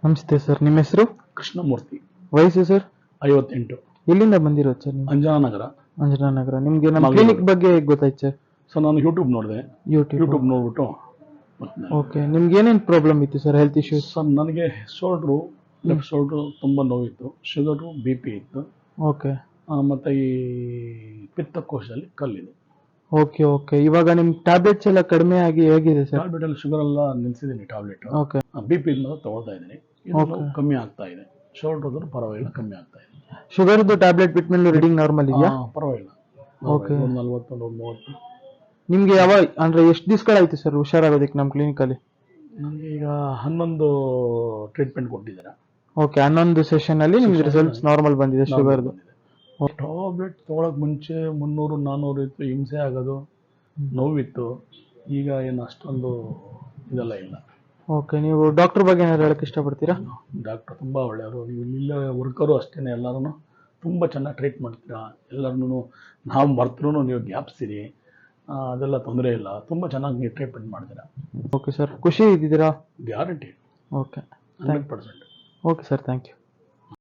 ನಮಸ್ತೆ ಸರ್, ನಿಮ್ಮ ಹೆಸರು? ಕೃಷ್ಣಮೂರ್ತಿ. ವಯಸ್ಸು ಸರ್? 58. ಎಲ್ಲಿಂದ ಬಂದಿರೋದು ಸರ್ ನೀವು? ಅಂಜನಾನಗರ. ಅಂಜನಾನಗರ. ನಿಮ್ಗೆ ನಮ್ಮ ಮಂಗಳೂರು. ಕ್ಲಿನಿಕ್ ಬಗ್ಗೆ ಹೇಗೆ ಗೊತ್ತಾಯ್ತು ಸರ್? ಸೊ ನಾನು ಯೂಟ್ಯೂಬ್ ನೋಡಿದೆ. ಯೂಟ್ಯೂಬ್ ನೋಡ್ಬಿಟ್ಟು ಓಕೆ, ನಿಮ್ಗೆ ಏನೇನು ಪ್ರಾಬ್ಲಮ್ ಇತ್ತು ಸರ್? Health issues? ಸರ್ ನನಗೆ ಶೋಲ್ಡ್ರು, ಲೆಫ್ಟ್ ಶೋಲ್ಡ್ರು ತುಂಬ ನೋವಿತ್ತು. ಶುಗರು, BP ಇತ್ತು. ಓಕೆ. ಮತ್ತು ಈ ಪಿತ್ತಕೋಶದಲ್ಲಿ ಕಲ್ಲಿದೆ. Okay okay. ಇವಾಗ ನಿಮ್ಮ ಟ್ಯಾಬ್ಲೆಟ್ಸ್ ಎಲ್ಲ ಕಡಿಮೆ ಆಗಿ ಹೇಗಿದೆ ಸರ್? ಟ್ಯಾಬ್ಲೆಟಲ್ಲಿ ಶುಗರ್ ಎಲ್ಲ ನಿಲ್ಸಿದ್ದೀನಿ ಟ್ಯಾಬ್ಲೆಟ್. ಓಕೆ. BP ಮಾತ್ರ ತಗೊಳ್ತಾ ಇದ್ದೀನಿ. ಇದು ಕಮ್ಮಿ ಆಗ್ತಾ ಇದೆ. ಶೋಲ್ಡ್ರ್ ಪರವಾಗಿಲ್ಲ, ಕಮ್ಮಿ ಆಗ್ತಾ ಇದೆ. ಶುಗರ್ದು ಟ್ಯಾಬ್ಲೆಟ್ ಬಿಟ್ಮೇಲೆ ರೀಡಿಂಗ್ ನಾರ್ಮಲ್ ಇದೆಯಾ? ಪರವಾಗಿಲ್ಲ. ಓಕೆ. 40, 30. ನಿಮ್ಗೆ ಅಂದ್ರೆ ಎಷ್ಟು ದಿವಸಗಳಾಯ್ತು ಸರ್ ಹುಷಾರಾಗೋದಕ್ಕೆ ನಮ್ಮ ಕ್ಲಿನಿಕಲ್ಲಿ? ನನಗೆ ಈಗ 11 ಟ್ರೀಟ್ಮೆಂಟ್ ಕೊಟ್ಟಿದ್ದಾರೆ. ಓಕೆ, 11 ಸೆಷನ್ ಅಲ್ಲಿ ನಿಮ್ಗೆ ರಿಸಲ್ಟ್ಸ್ ನಾರ್ಮಲ್ ಬಂದಿದೆ ಶುಗರ್ದು? ಟ್ಯಾಬ್ಲೆಟ್ ತೊಗೊಳಕ್ ಮುಂಚೆ 300, 400 ಇತ್ತು, ಹಿಂಸೆ ಆಗೋದು, ನೋವಿತ್ತು. ಈಗ ಏನು ಅಷ್ಟೊಂದು ಇದೆಲ್ಲ ಇಲ್ಲ. ಓಕೆ, ನೀವು ಡಾಕ್ಟರ್ ಬಗ್ಗೆ ಏನಾದ್ರು ಹೇಳಕ್ಕೆ ಇಷ್ಟಪಡ್ತೀರಾ? ಡಾಕ್ಟರ್ ತುಂಬ ಒಳ್ಳೆಯವರು. ನೀವು ಇಲ್ಲ ವರ್ಕರು ಅಷ್ಟೇ, ಎಲ್ಲರೂ ತುಂಬ ಚೆನ್ನಾಗಿ ಟ್ರೀಟ್ ಮಾಡ್ತೀರಾ. ಎಲ್ಲರೂ ನಾವು ಮರ್ತರೂ ನೀವು ಜ್ಞಾಪಿಸ್ತೀರಿ. ಅದೆಲ್ಲ ತೊಂದರೆ ಇಲ್ಲ. ತುಂಬ ಚೆನ್ನಾಗಿ ನೀವು ಟ್ರೀಟ್ಮೆಂಟ್ ಮಾಡ್ತೀರಾ. ಓಕೆ ಸರ್, ಖುಷಿ ಇದ್ದೀರಾ? Guarantee. Okay, 100%. Okay sir, thank you.